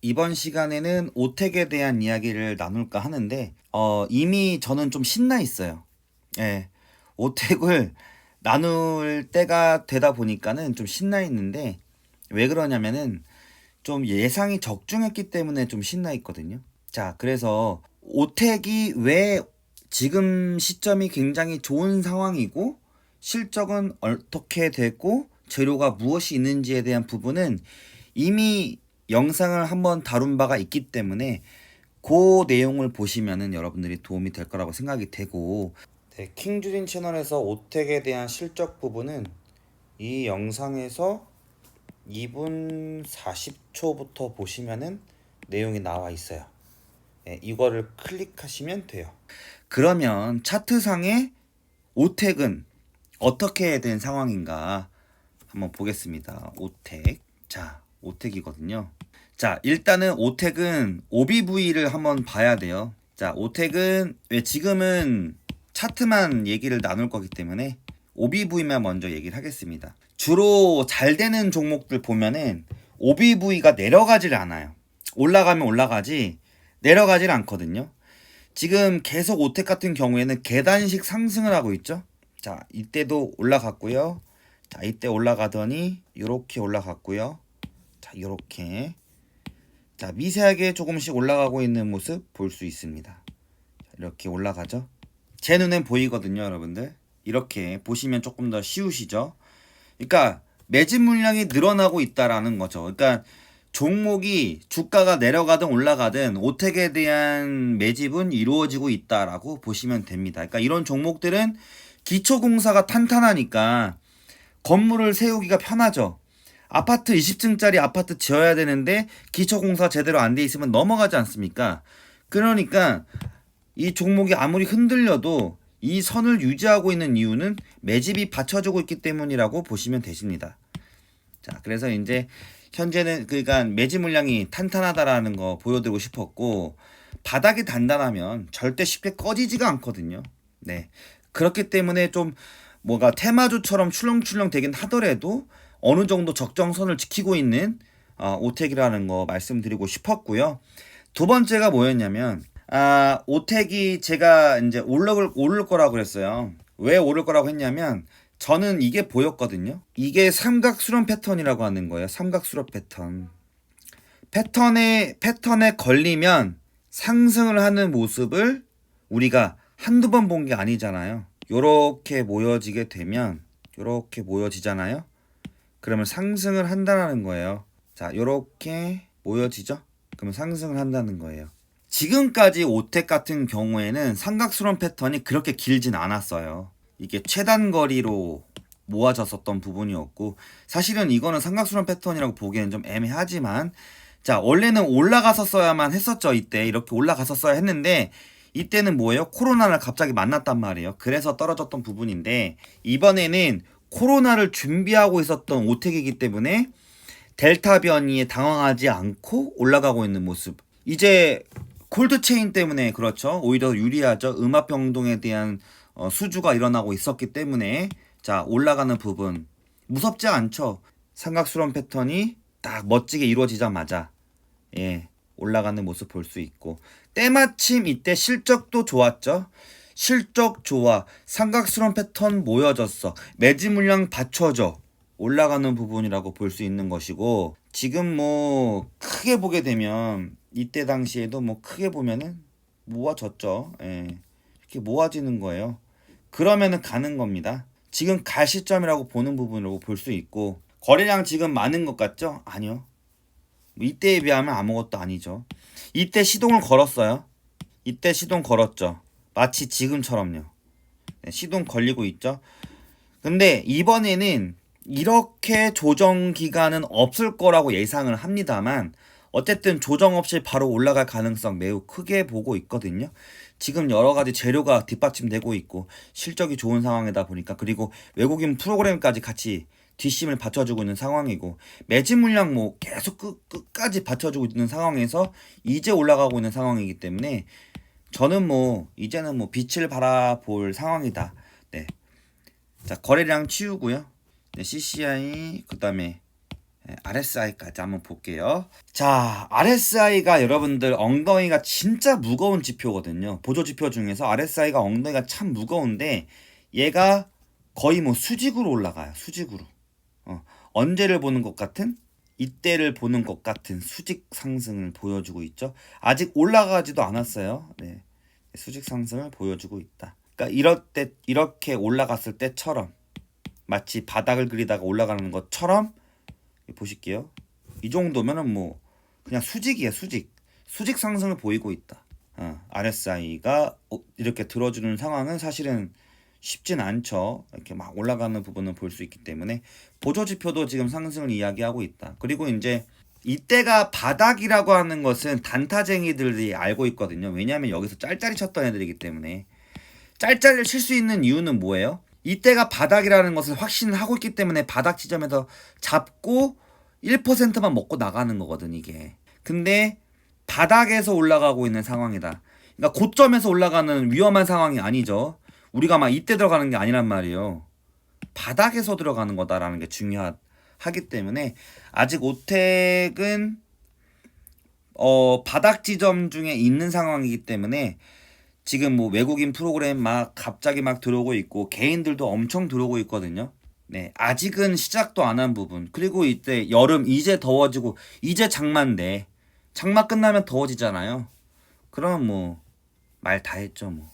이번 시간에는 오택에 대한 이야기를 나눌까 하는데, 이미 저는 좀 신나 있어요. 예, 오택을 나눌 때가 되다 보니까는 좀 신나 있는데, 왜 그러냐면은 좀 예상이 적중했기 때문에 좀 신나 있거든요. 자, 그래서 오택이 왜 지금 시점이 굉장히 좋은 상황이고, 실적은 어떻게 되고, 재료가 무엇이 있는지에 대한 부분은 이미 영상을 한번 다룬 바가 있기 때문에 그 내용을 보시면은 여러분들이 도움이 될 거라고 생각이 되고, 네, 킹주린 채널에서 오택에 대한 실적 부분은 이 영상에서 2분 40초부터 보시면은 내용이 나와 있어요. 네, 이거를 클릭하시면 돼요. 그러면 차트상의 오택은 어떻게 된 상황인가 한번 보겠습니다. 오택. 자, 오택이거든요. 자, 일단은 오택은 OBV를 한번 봐야 돼요. 자, 오택은 왜 지금은 차트만 얘기를 나눌 거기 때문에 OBV만 먼저 얘기를 하겠습니다. 주로 잘 되는 종목들 보면은 OBV가 내려가질 않아요. 올라가면 올라가지 내려가질 않거든요. 지금 계속 오택 같은 경우에는 계단식 상승을 하고 있죠. 자, 이때도 올라갔고요. 자, 이때 올라가더니 이렇게 올라갔고요. 자, 이렇게 자, 미세하게 조금씩 올라가고 있는 모습 볼 수 있습니다. 자, 이렇게 올라가죠. 제 눈엔 보이거든요, 여러분들. 이렇게 보시면 조금 더 쉬우시죠. 그러니까 매집 물량이 늘어나고 있다라는 거죠. 그러니까 종목이 주가가 내려가든 올라가든 오택에 대한 매집은 이루어지고 있다라고 보시면 됩니다. 그러니까 이런 종목들은 기초공사가 탄탄하니까 건물을 세우기가 편하죠. 아파트 20층짜리 아파트 지어야 되는데 기초공사 제대로 안 돼 있으면 넘어가지 않습니까? 그러니까 이 종목이 아무리 흔들려도 이 선을 유지하고 있는 이유는 매집이 받쳐주고 있기 때문이라고 보시면 되십니다. 자, 그래서 이제 현재는 그러니까 매집 물량이 탄탄하다라는 거 보여드리고 싶었고, 바닥이 단단하면 절대 쉽게 꺼지지가 않거든요. 네. 그렇기 때문에 좀 뭐가 테마주처럼 출렁출렁 되긴 하더라도 어느 정도 적정선을 지키고 있는 오택이라는 거 말씀드리고 싶었고요. 두 번째가 뭐였냐면, 오택이 제가 이제 오를 거라고 그랬어요. 왜 오를 거라고 했냐면, 저는 이게 보였거든요. 이게 삼각수렴 패턴이라고 하는 거예요. 삼각수렴 패턴. 패턴에 걸리면 상승을 하는 모습을 우리가 한두 번 본 게 아니잖아요. 요렇게 모여지게 되면, 요렇게 모여지잖아요. 그러면 상승을 한다는 거예요. 자, 요렇게 모여지죠? 그러면 상승을 한다는 거예요. 지금까지 오택 같은 경우에는 삼각수렴 패턴이 그렇게 길진 않았어요. 이게 최단 거리로 모아졌었던 부분이었고, 사실은 이거는 삼각수렴 패턴이라고 보기에는 좀 애매하지만, 자, 원래는 올라갔었어야만 했었죠. 이때 이렇게 올라갔었어야 했는데, 이때는 뭐예요? 코로나를 갑자기 만났단 말이에요. 그래서 떨어졌던 부분인데, 이번에는 코로나를 준비하고 있었던 오택이기 때문에 델타 변이에 당황하지 않고 올라가고 있는 모습. 이제 콜드체인 때문에 그렇죠. 오히려 유리하죠. 음압 변동에 대한 수주가 일어나고 있었기 때문에 자, 올라가는 부분 무섭지 않죠. 삼각수렴 패턴이 딱 멋지게 이루어지자마자 예, 올라가는 모습 볼 수 있고, 때마침 이때 실적도 좋았죠. 실적 좋아. 삼각수렴 패턴 모여졌어. 매집 물량 받쳐줘. 올라가는 부분이라고 볼 수 있는 것이고, 지금 뭐 크게 보게 되면 이때 당시에도 뭐 크게 보면은 모아졌죠. 예. 이렇게 모아지는 거예요. 그러면은 가는 겁니다. 지금 갈 시점이라고 보는 부분이라고 볼 수 있고, 거래량 지금 많은 것 같죠? 아니요. 뭐 이때에 비하면 아무것도 아니죠. 이때 시동을 걸었어요. 이때 시동 걸었죠. 마치 지금처럼요. 네, 시동 걸리고 있죠. 근데 이번에는 이렇게 조정 기간은 없을 거라고 예상을 합니다만, 어쨌든 조정 없이 바로 올라갈 가능성 매우 크게 보고 있거든요. 지금 여러 가지 재료가 뒷받침되고 있고 실적이 좋은 상황이다 보니까, 그리고 외국인 프로그램까지 같이 뒷심을 받쳐주고 있는 상황이고, 매집 물량 뭐 계속 끝까지 받쳐주고 있는 상황에서 이제 올라가고 있는 상황이기 때문에 저는 뭐 이제는 뭐 빛을 바라볼 상황이다. 네. 자, 거래량 치우고요. 네, CCI 그다음에 RSI까지 한번 볼게요. 자, RSI가 여러분들 엉덩이가 진짜 무거운 지표거든요. 보조 지표 중에서 RSI가 엉덩이가 참 무거운데 얘가 거의 뭐 수직으로 올라가요. 수직으로. 언제를 보는 것 같은? 이때를 보는 것 같은 수직 상승을 보여주고 있죠. 아직 올라가지도 않았어요. 네. 수직 상승을 보여주고 있다. 그러니까 이럴 때 이렇게 올라갔을 때처럼 마치 바닥을 그리다가 올라가는 것처럼 보실게요. 이 정도면은 뭐 그냥 수직이에요. 수직 상승을 보이고 있다. RSI가 이렇게 들어주는 상황은 사실은 쉽진 않죠. 이렇게 막 올라가는 부분을 볼 수 있기 때문에 보조 지표도 지금 상승을 이야기하고 있다. 그리고 이제 이때가 바닥이라고 하는 것은 단타쟁이들이 알고 있거든요. 왜냐하면 여기서 짤짤이 쳤던 애들이기 때문에. 짤짤이를 칠 수 있는 이유는 뭐예요? 이때가 바닥이라는 것을 확신을 하고 있기 때문에 바닥 지점에서 잡고 1%만 먹고 나가는 거거든 이게. 근데 바닥에서 올라가고 있는 상황이다. 그러니까 고점에서 올라가는 위험한 상황이 아니죠. 우리가 막 이때 들어가는 게 아니란 말이에요. 바닥에서 들어가는 거다라는 게 중요하기 때문에 아직 오텍은 바닥 지점 중에 있는 상황이기 때문에 지금 뭐 외국인 프로그램 막 갑자기 막 들어오고 있고 개인들도 엄청 들어오고 있거든요. 네, 아직은 시작도 안 한 부분. 그리고 이때 여름 이제 더워지고 이제 장마인데 장마 끝나면 더워지잖아요. 그럼 뭐 말 다 했죠 뭐.